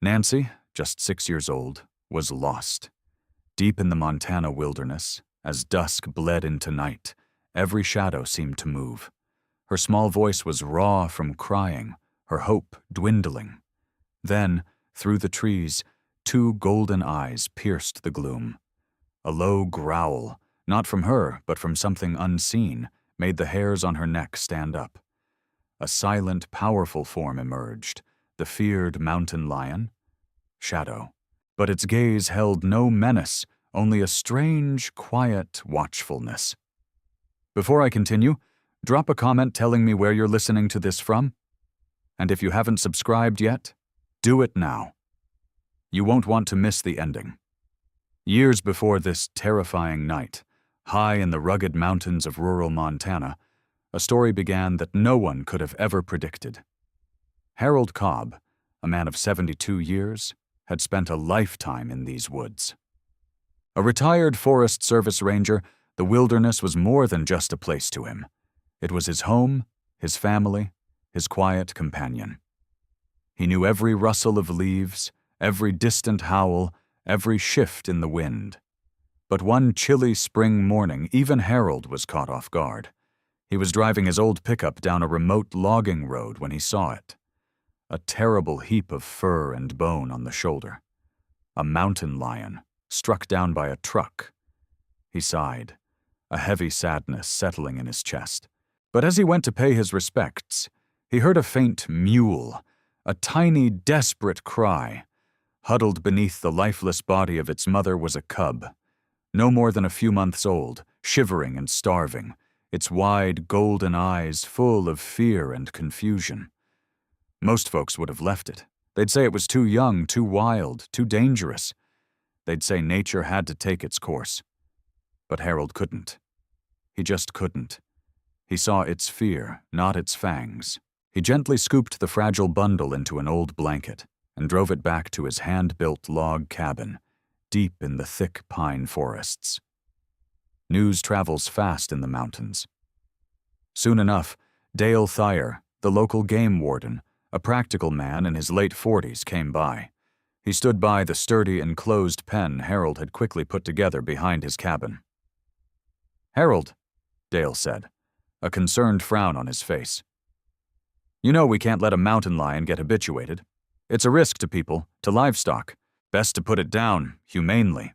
Nancy, just 6 years old, was lost. Deep in the Montana wilderness, as dusk bled into night, every shadow seemed to move. Her small voice was raw from crying, her hope dwindling. Then, through the trees, two golden eyes pierced the gloom. A low growl, not from her, but from something unseen, made the hairs on her neck stand up. A silent, powerful form emerged, the feared mountain lion, Shadow. But its gaze held no menace, only a strange, quiet watchfulness. Before I continue, drop a comment telling me where you're listening to this from. And if you haven't subscribed yet, do it now. You won't want to miss the ending. Years before this terrifying night, high in the rugged mountains of rural Montana, a story began that no one could have ever predicted. Harold Cobb, a man of 72 years, had spent a lifetime in these woods. A retired Forest Service ranger, the wilderness was more than just a place to him. It was his home, his family, his quiet companion. He knew every rustle of leaves, every distant howl, every shift in the wind. But one chilly spring morning, even Harold was caught off guard. He was driving his old pickup down a remote logging road when he saw it. A terrible heap of fur and bone on the shoulder. A mountain lion, struck down by a truck. He sighed, a heavy sadness settling in his chest. But as he went to pay his respects, he heard a faint mewl, a tiny, desperate cry. Huddled beneath the lifeless body of its mother was a cub, no more than a few months old, shivering and starving, its wide, golden eyes full of fear and confusion. Most folks would have left it. They'd say it was too young, too wild, too dangerous. They'd say nature had to take its course. But Harold couldn't. He just couldn't. He saw its fear, not its fangs. He gently scooped the fragile bundle into an old blanket and drove it back to his hand-built log cabin, deep in the thick pine forests. News travels fast in the mountains. Soon enough, Dale Thayer, the local game warden, a practical man in his late 40s, came by. He stood by the sturdy enclosed pen Harold had quickly put together behind his cabin. "Harold," Dale said, a concerned frown on his face. "You know we can't let a mountain lion get habituated. It's a risk to people, to livestock. Best to put it down, humanely."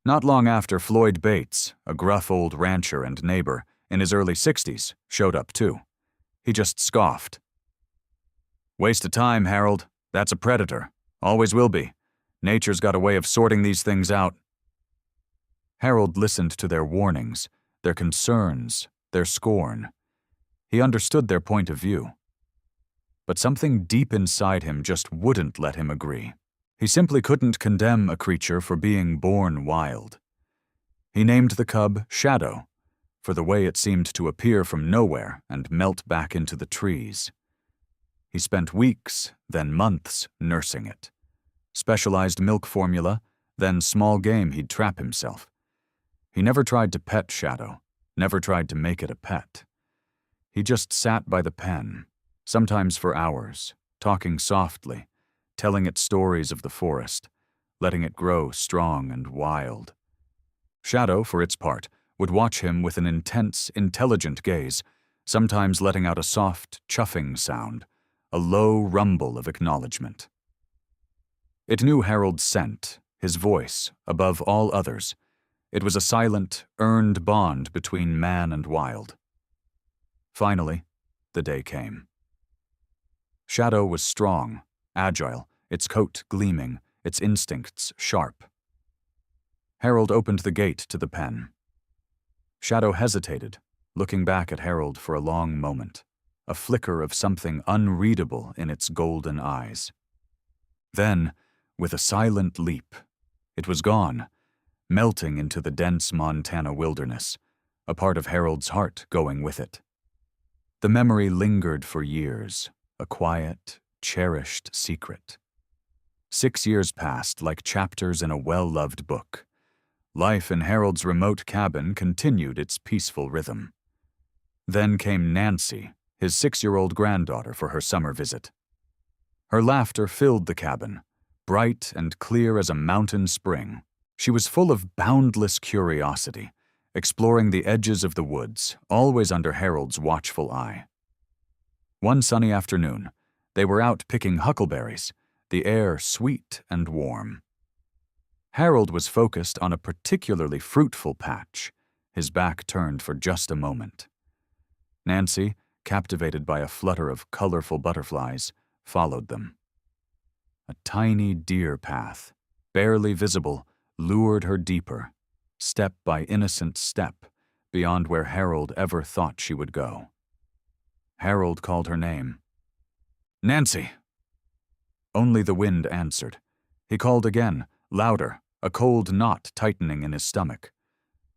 Not long after, Floyd Bates, a gruff old rancher and neighbor, in his early 60s, showed up too. He just scoffed. "Waste of time, Harold. That's a predator. Always will be. Nature's got a way of sorting these things out." Harold listened to their warnings, their concerns, their scorn. He understood their point of view. But something deep inside him just wouldn't let him agree. He simply couldn't condemn a creature for being born wild. He named the cub Shadow, for the way it seemed to appear from nowhere and melt back into the trees. He spent weeks, then months, nursing it. Specialized milk formula, then small game he'd trap himself. He never tried to pet Shadow, never tried to make it a pet. He just sat by the pen, sometimes for hours, talking softly, telling it stories of the forest, letting it grow strong and wild. Shadow, for its part, would watch him with an intense, intelligent gaze, sometimes letting out a soft, chuffing sound, a low rumble of acknowledgement. It knew Harold's scent, his voice, above all others. It was a silent, earned bond between man and wild. Finally, the day came. Shadow was strong, agile, its coat gleaming, its instincts sharp. Harold opened the gate to the pen. Shadow hesitated, looking back at Harold for a long moment, a flicker of something unreadable in its golden eyes. Then, with a silent leap, it was gone, melting into the dense Montana wilderness, a part of Harold's heart going with it. The memory lingered for years, a quiet, cherished secret. 6 years passed like chapters in a well-loved book. Life in Harold's remote cabin continued its peaceful rhythm. Then came Nancy, his 6-year-old granddaughter, for her summer visit. Her laughter filled the cabin, bright and clear as a mountain spring. She was full of boundless curiosity, exploring the edges of the woods, always under Harold's watchful eye. One sunny afternoon, they were out picking huckleberries, the air sweet and warm. Harold was focused on a particularly fruitful patch, his back turned for just a moment. Nancy, captivated by a flutter of colorful butterflies, followed them. A tiny deer path, barely visible, lured her deeper, step by innocent step, beyond where Harold ever thought she would go. Harold called her name. "Nancy!" Only the wind answered. He called again, louder, a cold knot tightening in his stomach.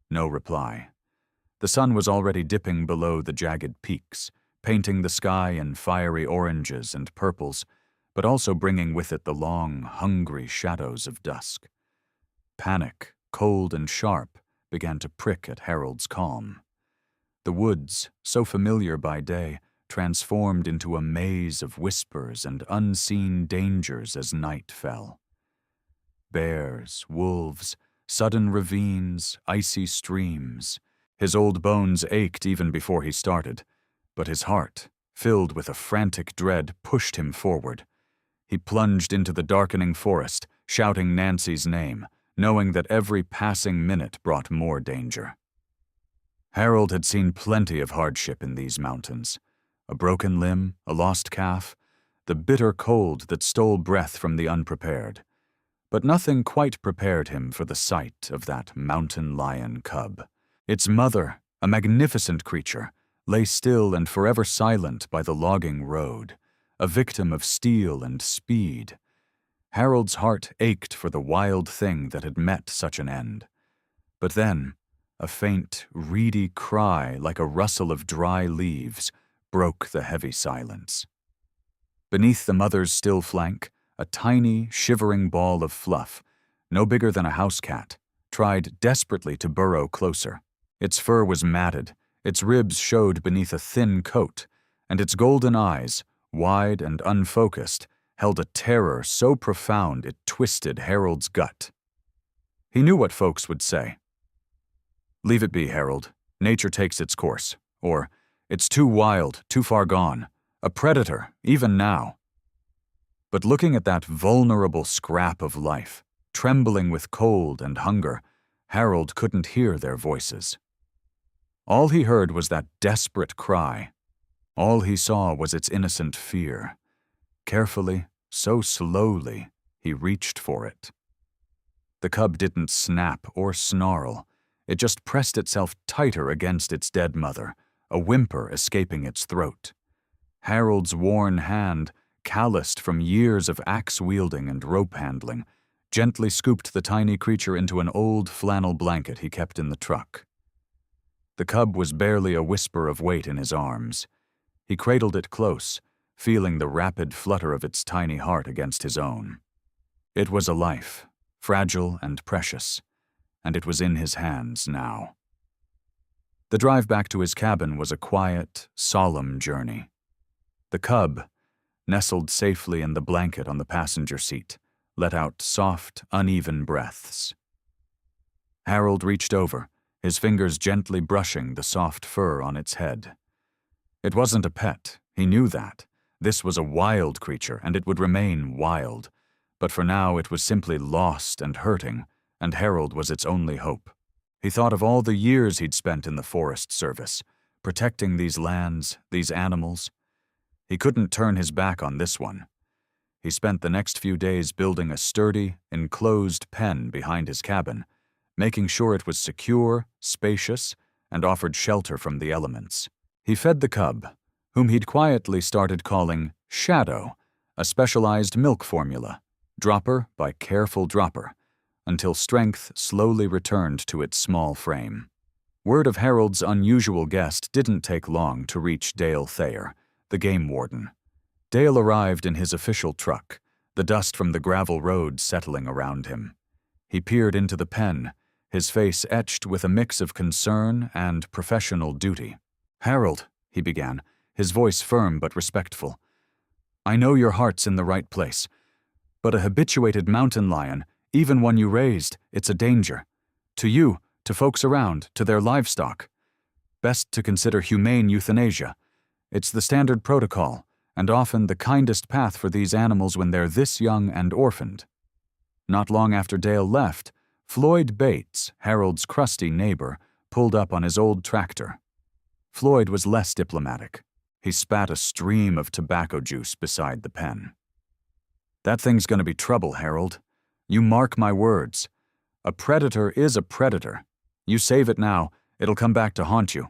No reply. The sun was already dipping below the jagged peaks, painting the sky in fiery oranges and purples, but also bringing with it the long, hungry shadows of dusk. Panic, cold and sharp, began to prick at Harold's calm. The woods, so familiar by day, transformed into a maze of whispers and unseen dangers as night fell. Bears, wolves, sudden ravines, icy streams. His old bones ached even before he started, but his heart, filled with a frantic dread, pushed him forward. He plunged into the darkening forest, shouting Nancy's name, knowing that every passing minute brought more danger. Harold had seen plenty of hardship in these mountains. A broken limb, a lost calf, the bitter cold that stole breath from the unprepared. But nothing quite prepared him for the sight of that mountain lion cub. Its mother, a magnificent creature, lay still and forever silent by the logging road, a victim of steel and speed. Harold's heart ached for the wild thing that had met such an end. But then, a faint, reedy cry like a rustle of dry leaves broke the heavy silence. Beneath the mother's still flank, a tiny, shivering ball of fluff, no bigger than a house cat, tried desperately to burrow closer. Its fur was matted, its ribs showed beneath a thin coat, and its golden eyes, wide and unfocused, held a terror so profound it twisted Harold's gut. He knew what folks would say. "Leave it be, Harold. Nature takes its course." Or, "It's too wild, too far gone. A predator, even now." But looking at that vulnerable scrap of life, trembling with cold and hunger, Harold couldn't hear their voices. All he heard was that desperate cry. All he saw was its innocent fear. Carefully, so slowly, he reached for it. The cub didn't snap or snarl. It just pressed itself tighter against its dead mother, a whimper escaping its throat. Harold's worn hand, calloused from years of axe-wielding and rope-handling, gently scooped the tiny creature into an old flannel blanket he kept in the truck. The cub was barely a whisper of weight in his arms. He cradled it close, feeling the rapid flutter of its tiny heart against his own. It was a life, fragile and precious, and it was in his hands now. The drive back to his cabin was a quiet, solemn journey. The cub, nestled safely in the blanket on the passenger seat, let out soft, uneven breaths. Harold reached over, his fingers gently brushing the soft fur on its head. It wasn't a pet, he knew that. This was a wild creature, and it would remain wild. But for now it was simply lost and hurting, and Harold was its only hope. He thought of all the years he'd spent in the Forest Service, protecting these lands, these animals. He couldn't turn his back on this one. He spent the next few days building a sturdy, enclosed pen behind his cabin, making sure it was secure, spacious, and offered shelter from the elements. He fed the cub, whom he'd quietly started calling Shadow, a specialized milk formula, dropper by careful dropper, until strength slowly returned to its small frame. Word of Harold's unusual guest didn't take long to reach Dale Thayer, the game warden. Dale arrived in his official truck, the dust from the gravel road settling around him. He peered into the pen, his face etched with a mix of concern and professional duty. "Harold," he began, his voice firm but respectful, I know your heart's in the right place, but a habituated mountain lion, even one you raised, it's a danger. To you, to folks around, to their livestock. Best to consider humane euthanasia. It's the standard protocol, and often the kindest path for these animals when they're this young and orphaned. Not long after Dale left, Floyd Bates, Harold's crusty neighbor, pulled up on his old tractor. Floyd was less diplomatic. He spat a stream of tobacco juice beside the pen. That thing's gonna be trouble, Harold. You mark my words. A predator is a predator. You save it now, it'll come back to haunt you.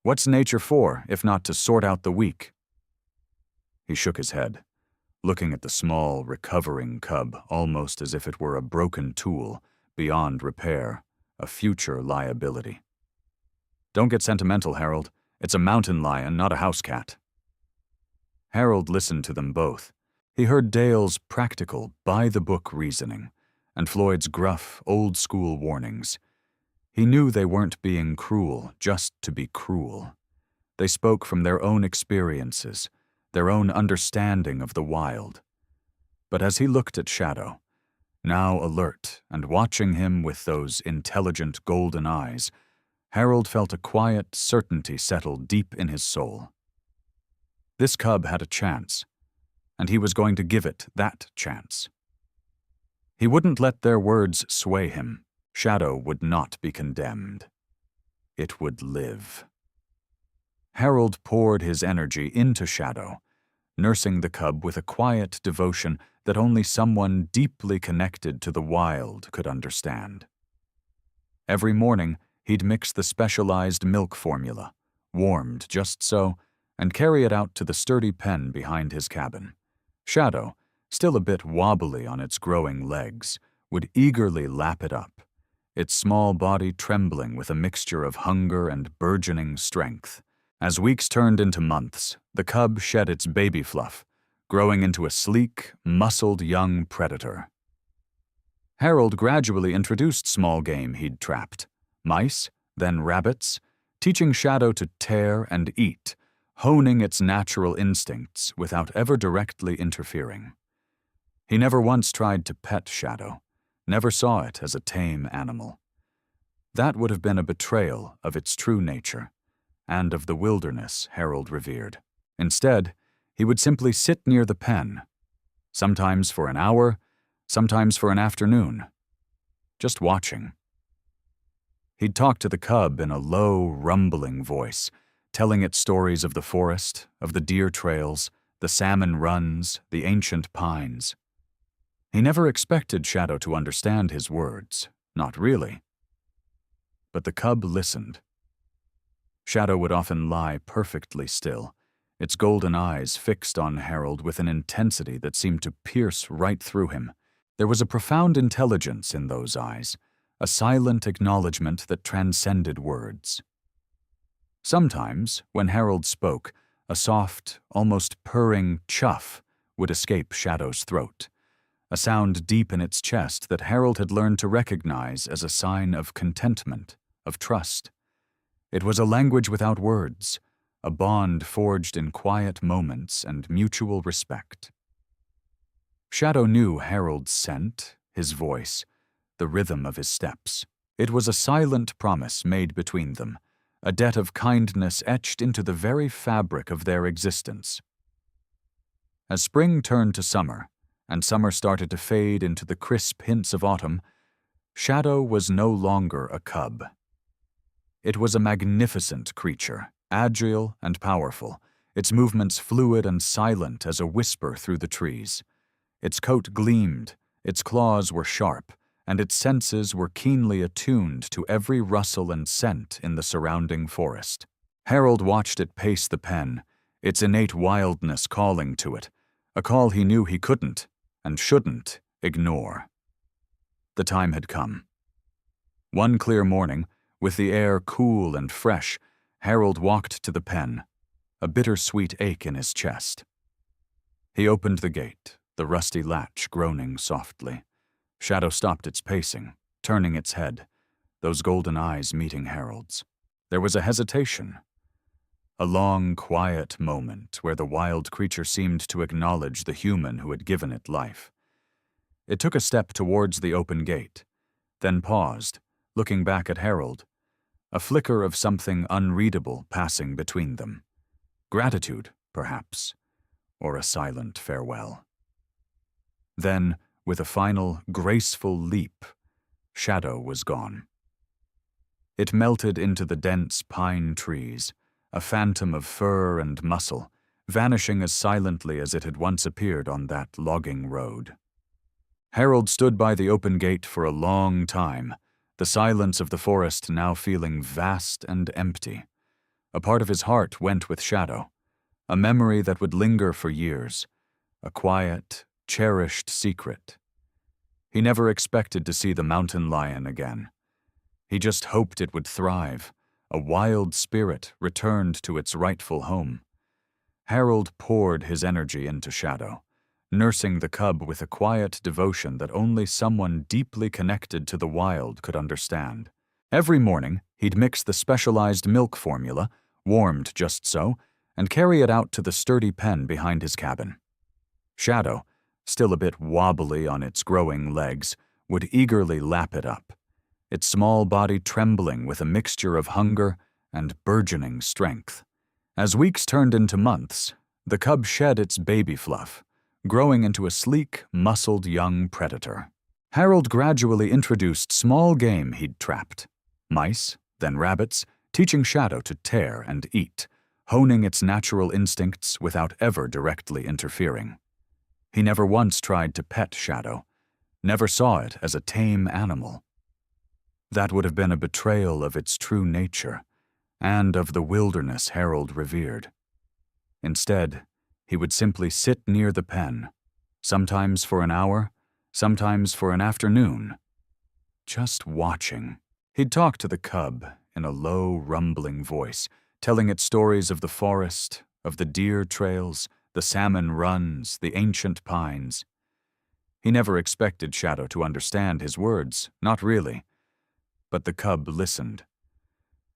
What's nature for, if not to sort out the weak? He shook his head, looking at the small, recovering cub almost as if it were a broken tool, beyond repair, a future liability. Don't get sentimental, Harold. It's a mountain lion, not a house cat. Harold listened to them both. He heard Dale's practical, by-the-book reasoning, and Floyd's gruff, old-school warnings. He knew they weren't being cruel just to be cruel. They spoke from their own experiences, their own understanding of the wild. But as he looked at Shadow, now alert and watching him with those intelligent golden eyes, Harold felt a quiet certainty settle deep in his soul. This cub had a chance, and he was going to give it that chance. He wouldn't let their words sway him. Shadow would not be condemned. It would live. Harold poured his energy into Shadow, nursing the cub with a quiet devotion that only someone deeply connected to the wild could understand. Every morning, he'd mix the specialized milk formula, warmed just so, and carry it out to the sturdy pen behind his cabin. Shadow, still a bit wobbly on its growing legs, would eagerly lap it up, its small body trembling with a mixture of hunger and burgeoning strength. As weeks turned into months, the cub shed its baby fluff, growing into a sleek, muscled young predator. Harold gradually introduced small game he'd trapped, mice, then rabbits, teaching Shadow to tear and eat, honing its natural instincts without ever directly interfering. He never once tried to pet Shadow, never saw it as a tame animal. That would have been a betrayal of its true nature, and of the wilderness Harold revered. Instead, he would simply sit near the pen, sometimes for an hour, sometimes for an afternoon, just watching. He'd talk to the cub in a low, rumbling voice, telling it stories of the forest, of the deer trails, the salmon runs, the ancient pines. He never expected Shadow to understand his words, not really. But the cub listened. Shadow would often lie perfectly still, its golden eyes fixed on Harold with an intensity that seemed to pierce right through him. There was a profound intelligence in those eyes, a silent acknowledgement that transcended words. Sometimes, when Harold spoke, a soft, almost purring chuff would escape Shadow's throat, a sound deep in its chest that Harold had learned to recognize as a sign of contentment, of trust. It was a language without words, a bond forged in quiet moments and mutual respect. Shadow knew Harold's scent, his voice, the rhythm of his steps. It was a silent promise made between them, a debt of kindness etched into the very fabric of their existence. As spring turned to summer, and summer started to fade into the crisp hints of autumn, Shadow was no longer a cub. It was a magnificent creature, agile and powerful, its movements fluid and silent as a whisper through the trees. Its coat gleamed, its claws were sharp, and its senses were keenly attuned to every rustle and scent in the surrounding forest. Harold watched it pace the pen, its innate wildness calling to it, a call he knew he couldn't, and shouldn't, ignore. The time had come. One clear morning, with the air cool and fresh, Harold walked to the pen, a bittersweet ache in his chest. He opened the gate, the rusty latch groaning softly. Shadow stopped its pacing, turning its head, those golden eyes meeting Harold's. There was a hesitation, A long, quiet moment where the wild creature seemed to acknowledge the human who had given it life. It took a step towards the open gate, then paused, looking back at Harold, a flicker of something unreadable passing between them. Gratitude, perhaps, or a silent farewell. Then, with a final, graceful leap, Shadow was gone. It melted into the dense pine trees, a phantom of fur and muscle, vanishing as silently as it had once appeared on that logging road. Harold stood by the open gate for a long time, the silence of the forest now feeling vast and empty. A part of his heart went with Shadow, a memory that would linger for years, a quiet, cherished secret. He never expected to see the mountain lion again. He just hoped it would thrive, a wild spirit returned to its rightful home. Harold poured his energy into Shadow, nursing the cub with a quiet devotion that only someone deeply connected to the wild could understand. Every morning, he'd mix the specialized milk formula, warmed just so, and carry it out to the sturdy pen behind his cabin. Shadow, still a bit wobbly on its growing legs, would eagerly lap it up, its small body trembling with a mixture of hunger and burgeoning strength. As weeks turned into months, the cub shed its baby fluff, growing into a sleek, muscled young predator. Harold gradually introduced small game he'd trapped, mice, then rabbits, teaching Shadow to tear and eat, honing its natural instincts without ever directly interfering. He never once tried to pet Shadow, never saw it as a tame animal. That would have been a betrayal of its true nature, and of the wilderness Harold revered. Instead, he would simply sit near the pen, sometimes for an hour, sometimes for an afternoon, just watching. He'd talk to the cub in a low, rumbling voice, telling it stories of the forest, of the deer trails, the salmon runs, the ancient pines. He never expected Shadow to understand his words, not really. But the cub listened.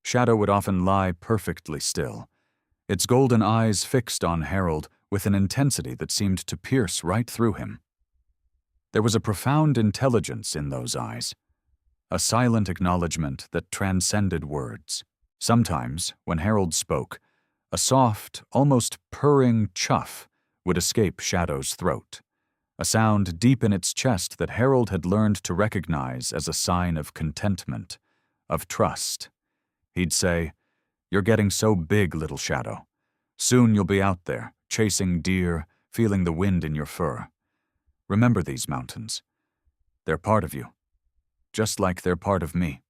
Shadow would often lie perfectly still, its golden eyes fixed on Harold with an intensity that seemed to pierce right through him. There was a profound intelligence in those eyes, a silent acknowledgement that transcended words. Sometimes, when Harold spoke, a soft, almost purring chuff would escape Shadow's throat, a sound deep in its chest that Harold had learned to recognize as a sign of contentment, of trust. He'd say, "You're getting so big, little Shadow. Soon you'll be out there, chasing deer, feeling the wind in your fur. Remember these mountains. They're part of you, just like they're part of me."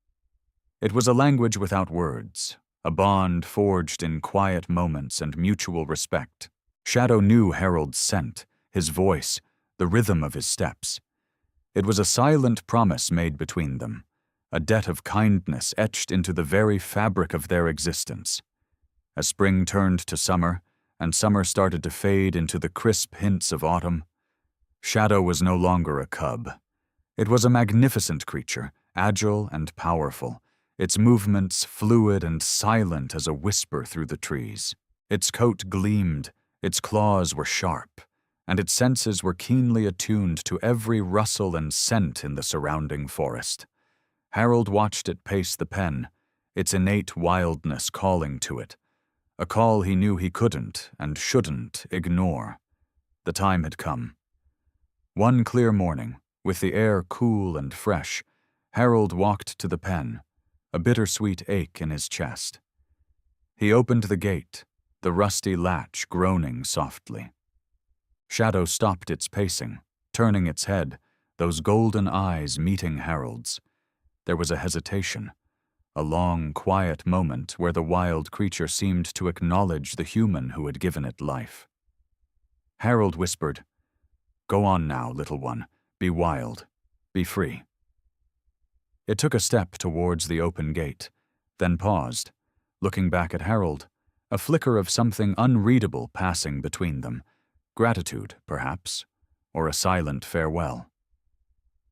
It was a language without words, a bond forged in quiet moments and mutual respect. Shadow knew Harold's scent, his voice, the rhythm of his steps. It was a silent promise made between them, a debt of kindness etched into the very fabric of their existence. As spring turned to summer, and summer started to fade into the crisp hints of autumn, Shadow was no longer a cub. It was a magnificent creature, agile and powerful, its movements fluid and silent as a whisper through the trees. Its coat gleamed, its claws were sharp, and its senses were keenly attuned to every rustle and scent in the surrounding forest. Harold watched it pace the pen, its innate wildness calling to it, a call he knew he couldn't and shouldn't ignore. The time had come. One clear morning, with the air cool and fresh, Harold walked to the pen, a bittersweet ache in his chest. He opened the gate, the rusty latch groaning softly. Shadow stopped its pacing, turning its head, those golden eyes meeting Harold's. There was a hesitation, a long, quiet moment where the wild creature seemed to acknowledge the human who had given it life. Harold whispered, "Go on now, little one. Be wild. Be free." It took a step towards the open gate, then paused, looking back at Harold, a flicker of something unreadable passing between them, gratitude, perhaps, or a silent farewell.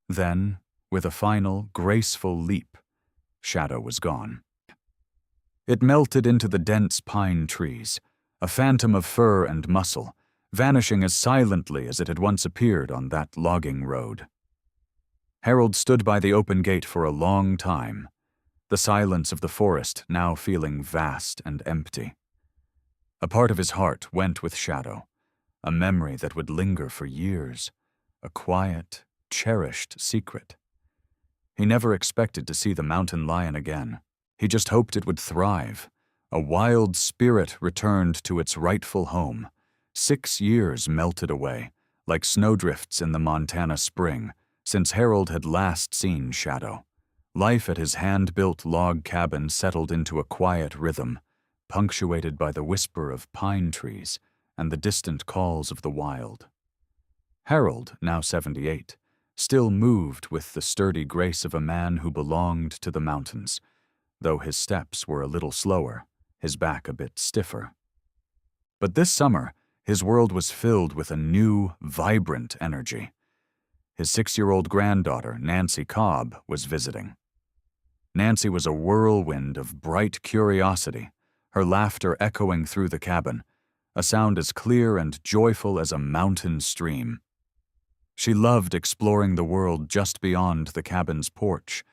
Then, with a final, graceful leap, Shadow was gone. It melted into the dense pine trees, a phantom of fur and muscle, vanishing as silently as it had once appeared on that logging road. Harold stood by the open gate for a long time, the silence of the forest now feeling vast and empty. A part of his heart went with Shadow, a memory that would linger for years, a quiet, cherished secret. He never expected to see the mountain lion again. He just hoped it would thrive. A wild spirit returned to its rightful home. 6 years melted away, like snowdrifts in the Montana spring, since Harold had last seen Shadow. Life at his hand-built log cabin settled into a quiet rhythm, punctuated by the whisper of pine trees and the distant calls of the wild. Harold, now 78, still moved with the sturdy grace of a man who belonged to the mountains, though his steps were a little slower, his back a bit stiffer. But this summer, his world was filled with a new, vibrant energy. His 6-year-old granddaughter, Nancy Cobb, was visiting. Nancy was a whirlwind of bright curiosity, her laughter echoing through the cabin, a sound as clear and joyful as a mountain stream. She loved exploring the world just beyond the cabin's porch,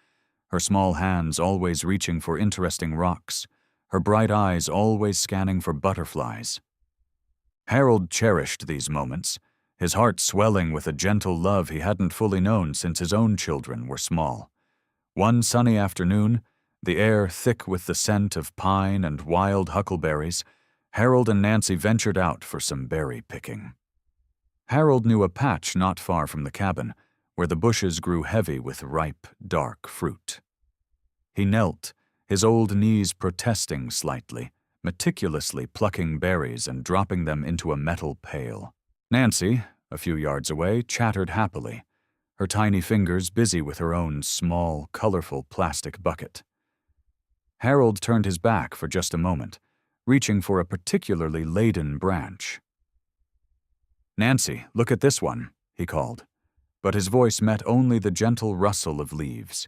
her small hands always reaching for interesting rocks, her bright eyes always scanning for butterflies. Harold cherished these moments, his heart swelling with a gentle love he hadn't fully known since his own children were small. One sunny afternoon, the air thick with the scent of pine and wild huckleberries, Harold and Nancy ventured out for some berry picking. Harold knew a patch not far from the cabin, where the bushes grew heavy with ripe, dark fruit. He knelt, his old knees protesting slightly, meticulously plucking berries and dropping them into a metal pail. Nancy, a few yards away, chattered happily, her tiny fingers busy with her own small, colorful plastic bucket. Harold turned his back for just a moment, reaching for a particularly laden branch. "Nancy, look at this one," he called, but his voice met only the gentle rustle of leaves.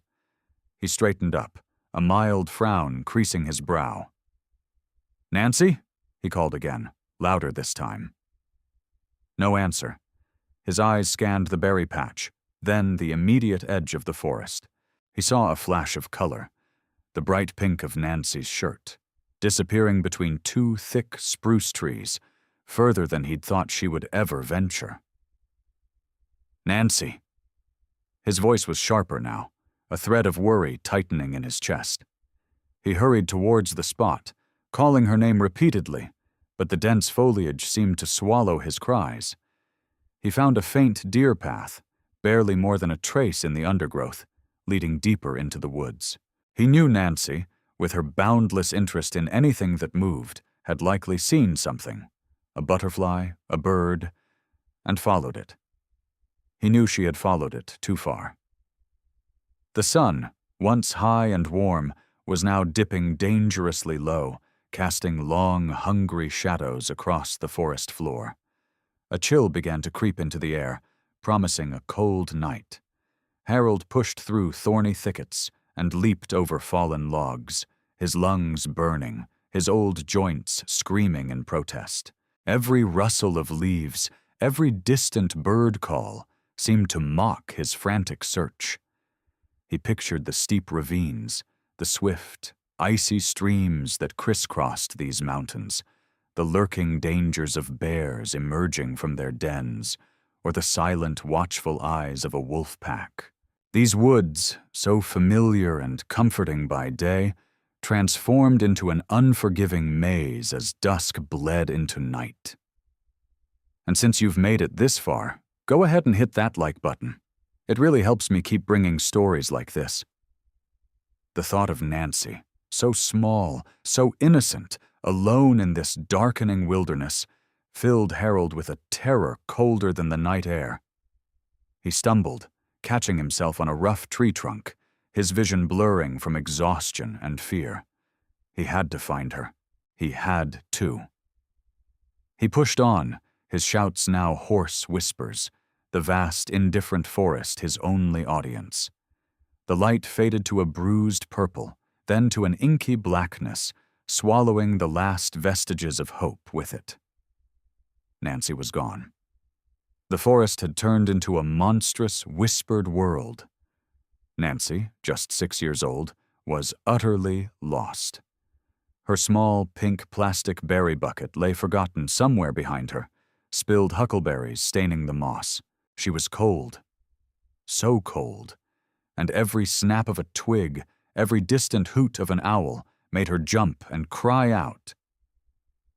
He straightened up, a mild frown creasing his brow. "Nancy?" he called again, louder this time. No answer. His eyes scanned the berry patch, then the immediate edge of the forest. He saw a flash of color, the bright pink of Nancy's shirt, disappearing between 2 thick spruce trees, further than he'd thought she would ever venture. "Nancy." His voice was sharper now, a thread of worry tightening in his chest. He hurried towards the spot, calling her name repeatedly, but the dense foliage seemed to swallow his cries. He found a faint deer path, barely more than a trace in the undergrowth, leading deeper into the woods. He knew Nancy, with her boundless interest in anything that moved, had likely seen something, a butterfly, a bird, and followed it. He knew she had followed it too far. The sun, once high and warm, was now dipping dangerously low, casting long, hungry shadows across the forest floor. A chill began to creep into the air, promising a cold night. Harold pushed through thorny thickets and leaped over fallen logs, his lungs burning, his old joints screaming in protest. Every rustle of leaves, every distant bird call seemed to mock his frantic search. He pictured the steep ravines, the swift, icy streams that crisscrossed these mountains, the lurking dangers of bears emerging from their dens, or the silent, watchful eyes of a wolf pack. These woods, so familiar and comforting by day, transformed into an unforgiving maze as dusk bled into night. And since you've made it this far, go ahead and hit that like button. It really helps me keep bringing stories like this. The thought of Nancy, so small, so innocent, alone in this darkening wilderness, filled Harold with a terror colder than the night air. He stumbled, catching himself on a rough tree trunk, his vision blurring from exhaustion and fear. He had to find her. He had to. He pushed on, his shouts now hoarse whispers, the vast, indifferent forest his only audience. The light faded to a bruised purple, then to an inky blackness, swallowing the last vestiges of hope with it. Nancy was gone. The forest had turned into a monstrous, whispered world. Nancy, just 6 years old, was utterly lost. Her small, pink plastic berry bucket lay forgotten somewhere behind her, spilled huckleberries staining the moss. She was cold. So cold. And every snap of a twig, every distant hoot of an owl, made her jump and cry out.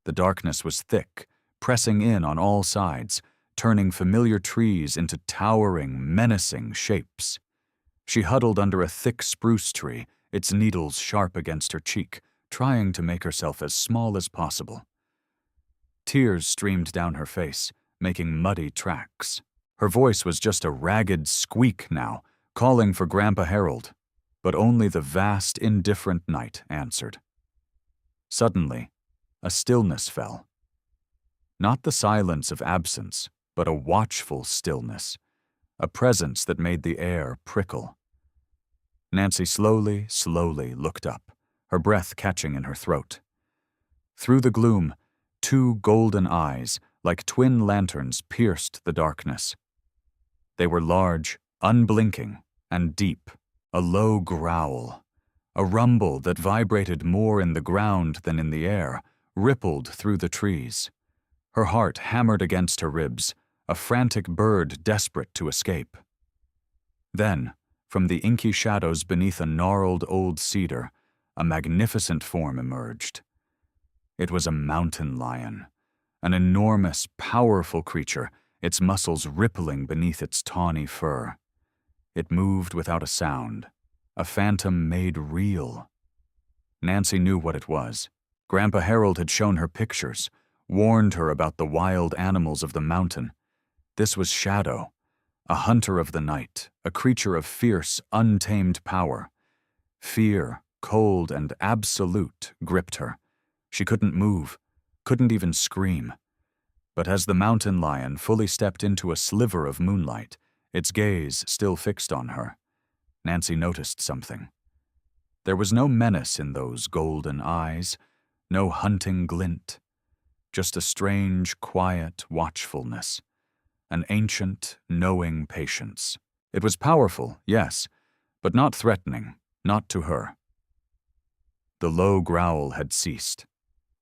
The darkness was thick, pressing in on all sides, turning familiar trees into towering, menacing shapes. She huddled under a thick spruce tree, its needles sharp against her cheek, trying to make herself as small as possible. Tears streamed down her face, making muddy tracks. Her voice was just a ragged squeak now, calling for Grandpa Harold, but only the vast, indifferent night answered. Suddenly, a stillness fell. Not the silence of absence, but a watchful stillness, a presence that made the air prickle. Nancy slowly looked up, her breath catching in her throat. Through the gloom, 2 golden eyes, like twin lanterns, pierced the darkness. They were large, unblinking, and deep, a low growl. A rumble that vibrated more in the ground than in the air, rippled through the trees. Her heart hammered against her ribs, a frantic bird desperate to escape. Then, from the inky shadows beneath a gnarled old cedar, a magnificent form emerged. It was a mountain lion, an enormous, powerful creature, its muscles rippling beneath its tawny fur. It moved without a sound, a phantom made real. Nancy knew what it was. Grandpa Harold had shown her pictures, warned her about the wild animals of the mountain. This was Shadow, a hunter of the night, a creature of fierce, untamed power. Fear, cold and absolute, gripped her. She couldn't move, couldn't even scream. But as the mountain lion fully stepped into a sliver of moonlight, its gaze still fixed on her, Nancy noticed something. There was no menace in those golden eyes, no hunting glint, just a strange, quiet watchfulness, an ancient, knowing patience. It was powerful, yes, but not threatening, not to her. The low growl had ceased.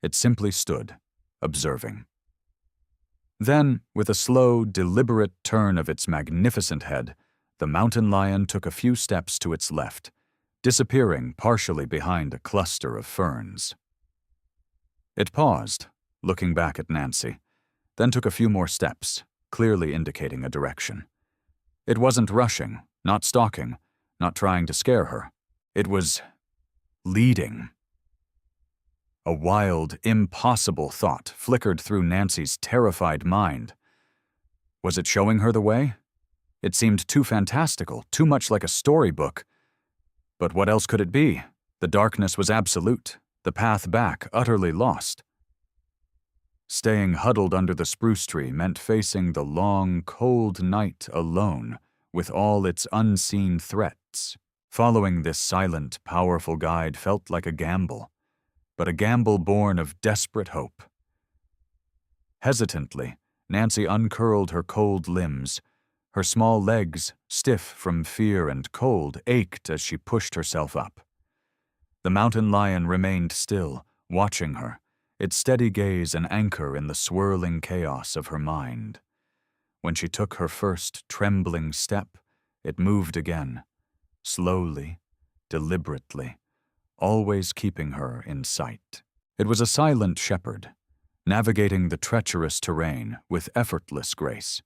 It simply stood, observing. Then, with a slow, deliberate turn of its magnificent head, the mountain lion took a few steps to its left, disappearing partially behind a cluster of ferns. It paused, looking back at Nancy, then took a few more steps, clearly indicating a direction. It wasn't rushing, not stalking, not trying to scare her. It was leading. A wild, impossible thought flickered through Nancy's terrified mind. Was it showing her the way? It seemed too fantastical, too much like a storybook. But what else could it be? The darkness was absolute, the path back utterly lost. Staying huddled under the spruce tree meant facing the long, cold night alone, with all its unseen threats. Following this silent, powerful guide felt like a gamble, but a gamble born of desperate hope. Hesitantly, Nancy uncurled her cold limbs. Her small legs, stiff from fear and cold, ached as she pushed herself up. The mountain lion remained still, watching her, its steady gaze an anchor in the swirling chaos of her mind. When she took her first trembling step, it moved again, slowly, deliberately, always keeping her in sight. It was a silent shepherd, navigating the treacherous terrain with effortless grace.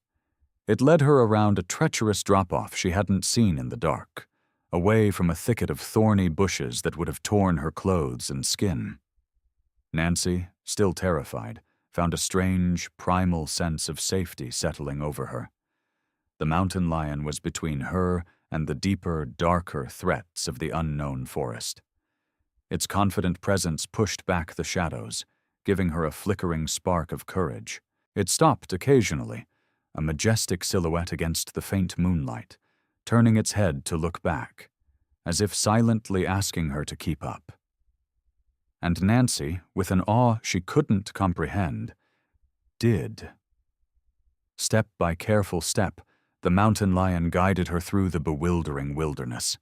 It led her around a treacherous drop-off she hadn't seen in the dark, away from a thicket of thorny bushes that would have torn her clothes and skin. Nancy, still terrified, found a strange, primal sense of safety settling over her. The mountain lion was between her and the deeper, darker threats of the unknown forest. Its confident presence pushed back the shadows, giving her a flickering spark of courage. It stopped occasionally, a majestic silhouette against the faint moonlight, turning its head to look back, as if silently asking her to keep up. And Nancy, with an awe she couldn't comprehend, did. Step by careful step, the mountain lion guided her through the bewildering wilderness.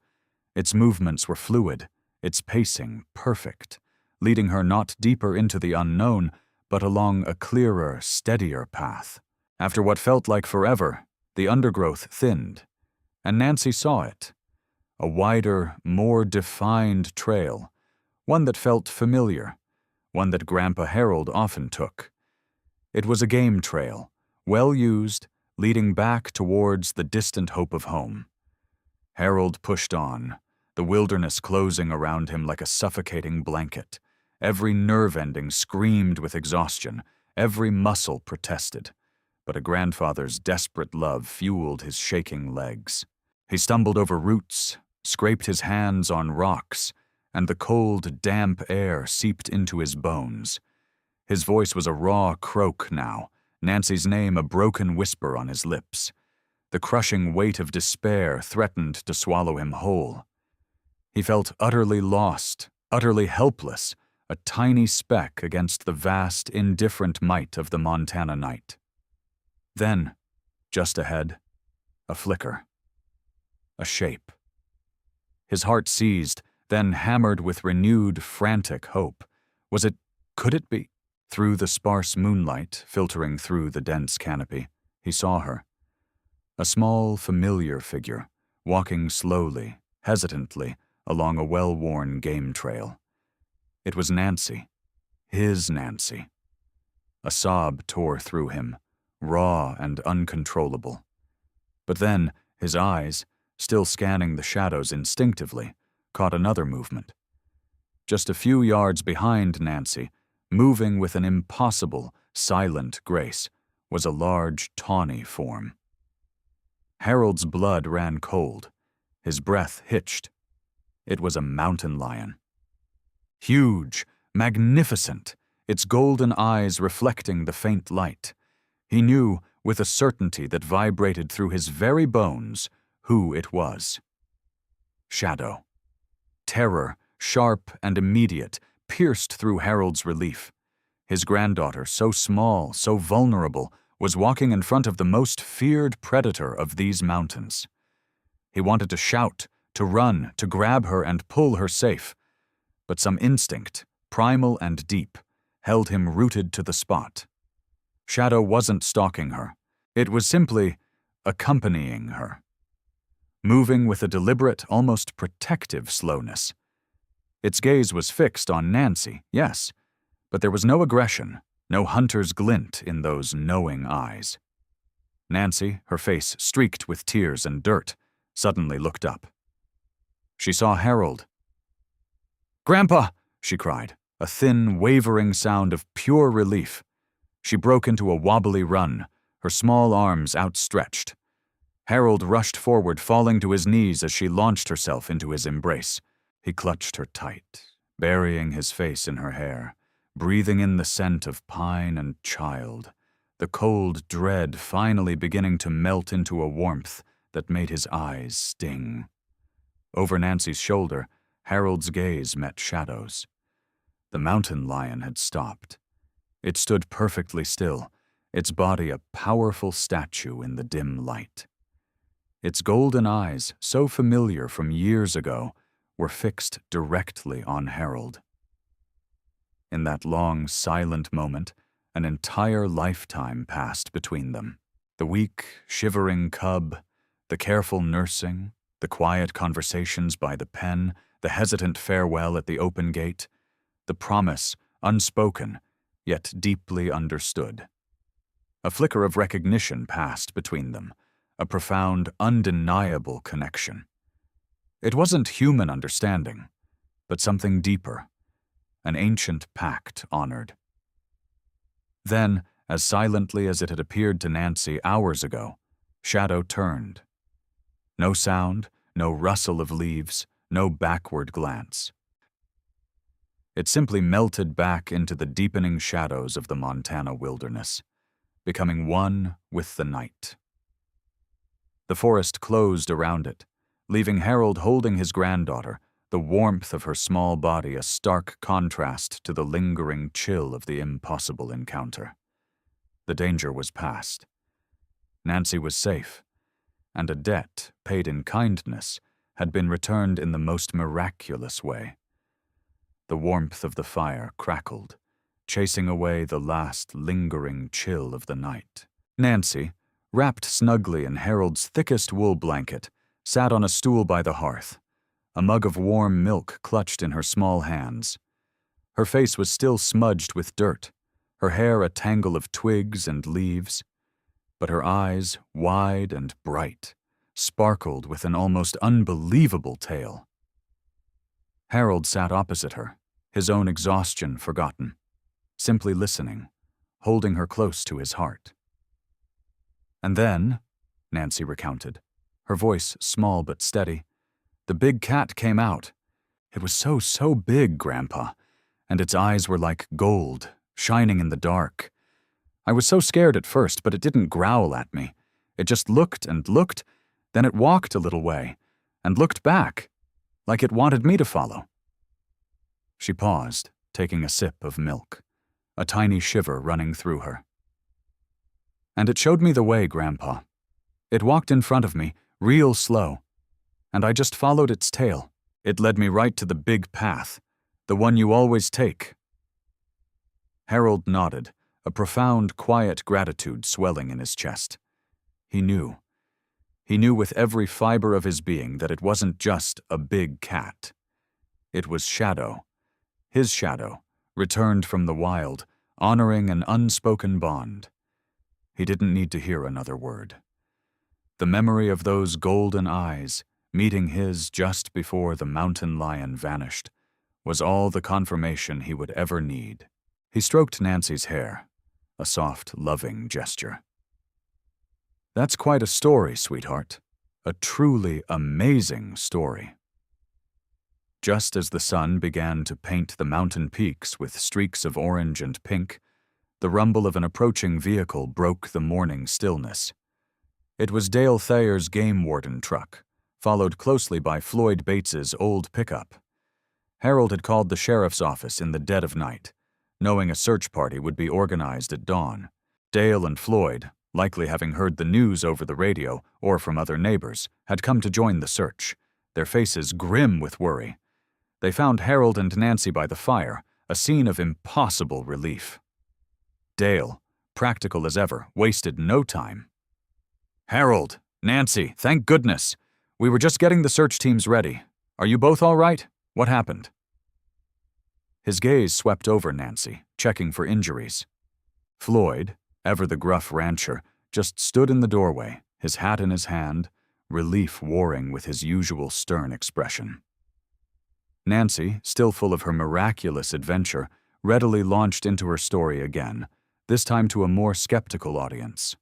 Its movements were fluid, its pacing perfect, leading her not deeper into the unknown, but along a clearer, steadier path. After what felt like forever, the undergrowth thinned, and Nancy saw it. A wider, more defined trail, one that felt familiar, one that Grandpa Harold often took. It was a game trail, well used, leading back towards the distant hope of home. Harold pushed on, the wilderness closing around him like a suffocating blanket. Every nerve ending screamed with exhaustion, every muscle protested, but a grandfather's desperate love fueled his shaking legs. He stumbled over roots, scraped his hands on rocks, and the cold, damp air seeped into his bones. His voice was a raw croak now, Nancy's name a broken whisper on his lips. The crushing weight of despair threatened to swallow him whole. He felt utterly lost, utterly helpless, a tiny speck against the vast, indifferent might of the Montana night. Then, just ahead, a flicker. A shape. His heart seized, then hammered with renewed, frantic hope. Could it be? Through the sparse moonlight filtering through the dense canopy, he saw her. A small, familiar figure, walking slowly, hesitantly, along a well-worn game trail. It was Nancy. His Nancy. A sob tore through him, raw and uncontrollable. But then, his eyes, still scanning the shadows instinctively, caught another movement. Just a few yards behind Nancy, moving with an impossible, silent grace, was a large, tawny form. Harold's blood ran cold. His breath hitched. It was a mountain lion. Huge, magnificent, its golden eyes reflecting the faint light. He knew, with a certainty that vibrated through his very bones, who it was. Shadow. Terror, sharp and immediate, pierced through Harold's relief. His granddaughter, so small, so vulnerable, was walking in front of the most feared predator of these mountains. He wanted to shout, to run, to grab her and pull her safe. But some instinct, primal and deep, held him rooted to the spot. Shadow wasn't stalking her. It was simply accompanying her. Moving with a deliberate, almost protective slowness. Its gaze was fixed on Nancy, yes, but there was no aggression, no hunter's glint in those knowing eyes. Nancy, her face streaked with tears and dirt, suddenly looked up. She saw Harold. "Grandpa!" she cried, a thin, wavering sound of pure relief. She broke into a wobbly run, her small arms outstretched. Harold rushed forward, falling to his knees as she launched herself into his embrace. He clutched her tight, burying his face in her hair, breathing in the scent of pine and child, the cold dread finally beginning to melt into a warmth that made his eyes sting. Over Nancy's shoulder, Harold's gaze met Shadow's. The mountain lion had stopped. It stood perfectly still, its body a powerful statue in the dim light. Its golden eyes, so familiar from years ago, were fixed directly on Harold. In that long, silent moment, an entire lifetime passed between them. The weak, shivering cub, the careful nursing, the quiet conversations by the pen, the hesitant farewell at the open gate, the promise, unspoken, yet deeply understood. A flicker of recognition passed between them, a profound, undeniable connection. It wasn't human understanding, but something deeper, an ancient pact honored. Then, as silently as it had appeared to Nancy hours ago, Shadow turned. No sound, no rustle of leaves, no backward glance. It simply melted back into the deepening shadows of the Montana wilderness, becoming one with the night. The forest closed around it, leaving Harold holding his granddaughter, the warmth of her small body a stark contrast to the lingering chill of the impossible encounter. The danger was past. Nancy was safe, and a debt paid in kindness had been returned in the most miraculous way. The warmth of the fire crackled, chasing away the last lingering chill of the night. Nancy, wrapped snugly in Harold's thickest wool blanket, sat on a stool by the hearth, a mug of warm milk clutched in her small hands. Her face was still smudged with dirt, her hair a tangle of twigs and leaves, but her eyes, wide and bright, sparkled with an almost unbelievable tale. Harold sat opposite her, his own exhaustion forgotten, simply listening, holding her close to his heart. "And then," Nancy recounted, her voice small but steady, "the big cat came out. It was so big, Grandpa, and its eyes were like gold, shining in the dark. I was so scared at first, but it didn't growl at me. It just looked and looked, then it walked a little way, and looked back, like it wanted me to follow." She paused, taking a sip of milk, a tiny shiver running through her. "And it showed me the way, Grandpa. It walked in front of me, real slow, and I just followed its tail. It led me right to the big path, the one you always take." Harold nodded, a profound, quiet gratitude swelling in his chest. He knew. He knew with every fiber of his being that it wasn't just a big cat. It was Shadow, his shadow, returned from the wild, honoring an unspoken bond. He didn't need to hear another word. The memory of those golden eyes, meeting his just before the mountain lion vanished, was all the confirmation he would ever need. He stroked Nancy's hair, a soft, loving gesture. "That's quite a story, sweetheart. A truly amazing story." Just as the sun began to paint the mountain peaks with streaks of orange and pink, the rumble of an approaching vehicle broke the morning stillness. It was Dale Thayer's game warden truck, followed closely by Floyd Bates's old pickup. Harold had called the sheriff's office in the dead of night, knowing a search party would be organized at dawn. Dale and Floyd, likely having heard the news over the radio or from other neighbors, had come to join the search, their faces grim with worry. They found Harold and Nancy by the fire, a scene of impossible relief. Dale, practical as ever, wasted no time. "Harold, Nancy, thank goodness. We were just getting the search teams ready. Are you both all right? What happened?" His gaze swept over Nancy, checking for injuries. Floyd, ever the gruff rancher, just stood in the doorway, his hat in his hand, relief warring with his usual stern expression. Nancy, still full of her miraculous adventure, readily launched into her story again, this time to a more skeptical audience.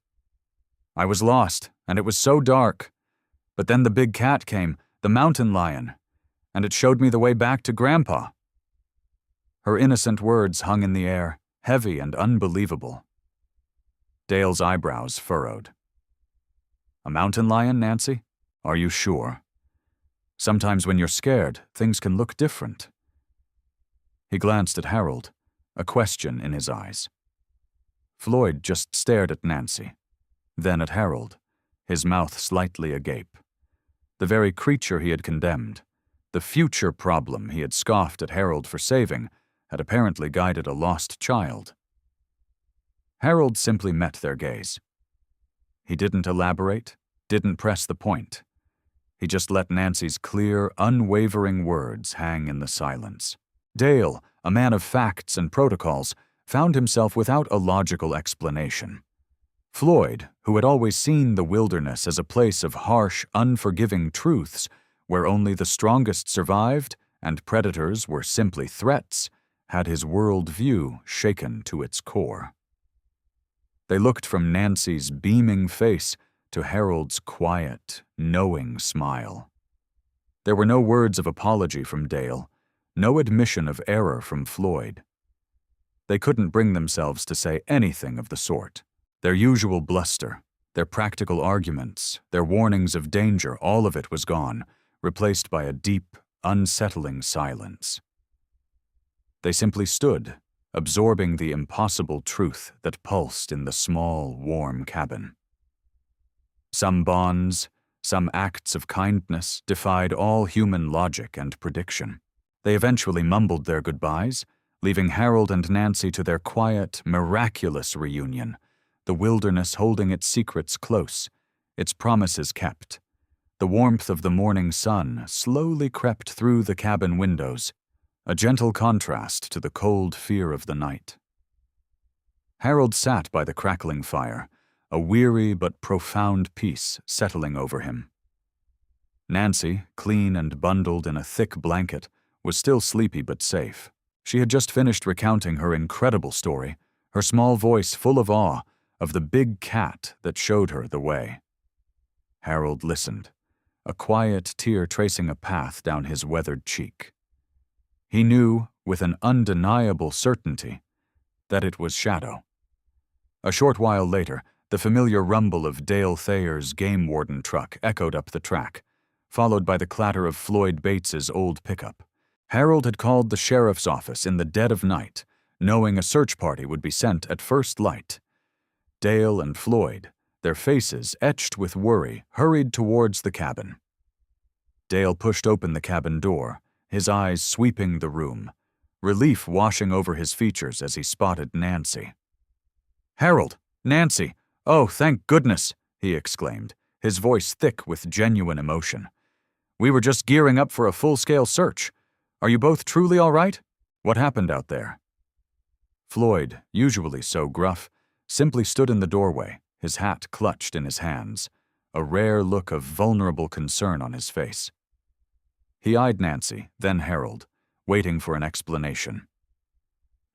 "I was lost, and it was so dark. But then the big cat came, the mountain lion, and it showed me the way back to Grandpa." Her innocent words hung in the air, heavy and unbelievable. Dale's eyebrows furrowed. "A mountain lion, Nancy? Are you sure? Sometimes when you're scared, things can look different." He glanced at Harold, a question in his eyes. Floyd just stared at Nancy, then at Harold, his mouth slightly agape. The very creature he had condemned, the future problem he had scoffed at Harold for saving, had apparently guided a lost child. Harold simply met their gaze. He didn't elaborate, didn't press the point. He just let Nancy's clear, unwavering words hang in the silence. Dale, a man of facts and protocols, found himself without a logical explanation. Floyd, who had always seen the wilderness as a place of harsh, unforgiving truths, where only the strongest survived and predators were simply threats, had his world view shaken to its core. They looked from Nancy's beaming face to Harold's quiet, knowing smile. There were no words of apology from Dale, no admission of error from Floyd. They couldn't bring themselves to say anything of the sort. Their usual bluster, their practical arguments, their warnings of danger, all of it was gone, replaced by a deep, unsettling silence. They simply stood, absorbing the impossible truth that pulsed in the small, warm cabin. Some bonds, some acts of kindness defied all human logic and prediction. They eventually mumbled their goodbyes, leaving Harold and Nancy to their quiet, miraculous reunion, the wilderness holding its secrets close, its promises kept. The warmth of the morning sun slowly crept through the cabin windows, a gentle contrast to the cold fear of the night. Harold sat by the crackling fire, a weary but profound peace settling over him. Nancy, clean and bundled in a thick blanket, was still sleepy but safe. She had just finished recounting her incredible story, her small voice full of awe of the big cat that showed her the way. Harold listened, a quiet tear tracing a path down his weathered cheek. He knew, with an undeniable certainty, that it was Shadow. A short while later, the familiar rumble of Dale Thayer's game warden truck echoed up the track, followed by the clatter of Floyd Bates's old pickup. Harold had called the sheriff's office in the dead of night, knowing a search party would be sent at first light. Dale and Floyd, their faces etched with worry, hurried towards the cabin. Dale pushed open the cabin door, his eyes sweeping the room, relief washing over his features as he spotted Nancy. "Harold! Nancy! Oh, thank goodness!" he exclaimed, his voice thick with genuine emotion. "We were just gearing up for a full-scale search. Are you both truly all right? What happened out there?" Floyd, usually so gruff, simply stood in the doorway, his hat clutched in his hands, a rare look of vulnerable concern on his face. He eyed Nancy, then Harold, waiting for an explanation.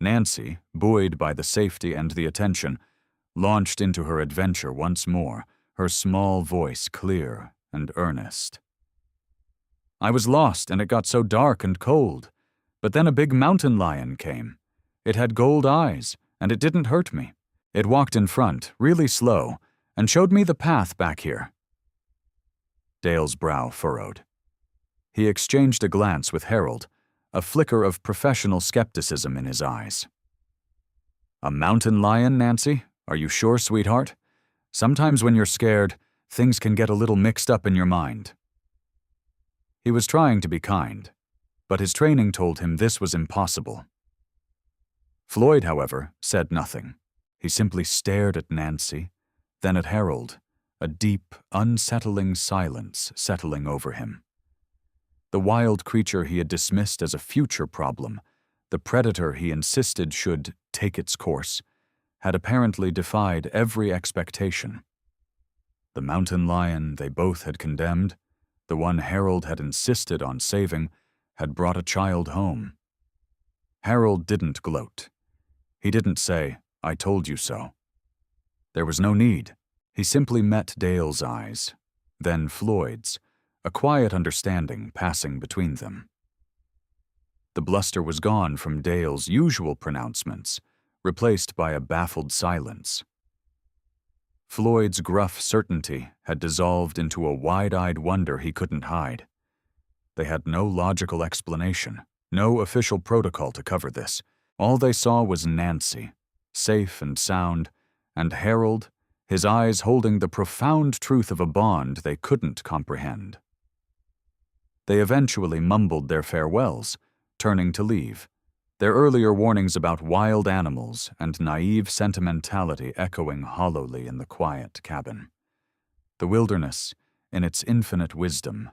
Nancy, buoyed by the safety and the attention, launched into her adventure once more, her small voice clear and earnest. "I was lost and it got so dark and cold, but then a big mountain lion came. It had gold eyes, and it didn't hurt me. It walked in front, really slow, and showed me the path back here." Dale's brow furrowed. He exchanged a glance with Harold, a flicker of professional skepticism in his eyes. "A mountain lion, Nancy? Are you sure, sweetheart? Sometimes when you're scared, things can get a little mixed up in your mind." He was trying to be kind, but his training told him this was impossible. Floyd, however, said nothing. He simply stared at Nancy, then at Harold, a deep, unsettling silence settling over him. The wild creature he had dismissed as a future problem, the predator he insisted should take its course, had apparently defied every expectation. The mountain lion they both had condemned, the one Harold had insisted on saving, had brought a child home. Harold didn't gloat. He didn't say, "I told you so." There was no need. He simply met Dale's eyes, then Floyd's, a quiet understanding passing between them. The bluster was gone from Dale's usual pronouncements, replaced by a baffled silence. Floyd's gruff certainty had dissolved into a wide-eyed wonder he couldn't hide. They had no logical explanation, no official protocol to cover this. All they saw was Nancy, safe and sound, and Harold, his eyes holding the profound truth of a bond they couldn't comprehend. They eventually mumbled their farewells, turning to leave, their earlier warnings about wild animals and naive sentimentality echoing hollowly in the quiet cabin. The wilderness, in its infinite wisdom,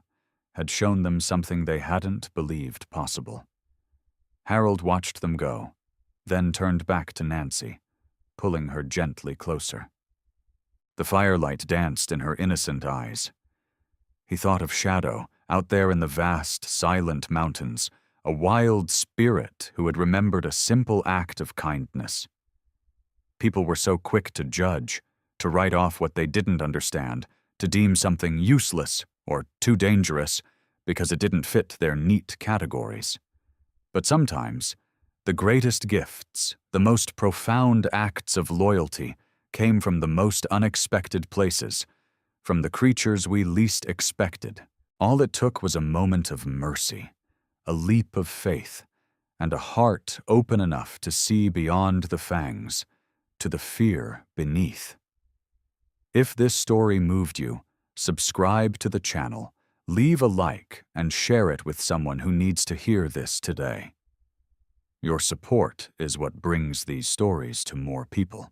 had shown them something they hadn't believed possible. Harold watched them go, then turned back to Nancy, pulling her gently closer. The firelight danced in her innocent eyes. He thought of Shadow, out there in the vast, silent mountains, a wild spirit who had remembered a simple act of kindness. People were so quick to judge, to write off what they didn't understand, to deem something useless or too dangerous because it didn't fit their neat categories. But sometimes, the greatest gifts, the most profound acts of loyalty, came from the most unexpected places, from the creatures we least expected. All it took was a moment of mercy, a leap of faith, and a heart open enough to see beyond the fangs, to the fear beneath. If this story moved you, subscribe to the channel, leave a like, and share it with someone who needs to hear this today. Your support is what brings these stories to more people.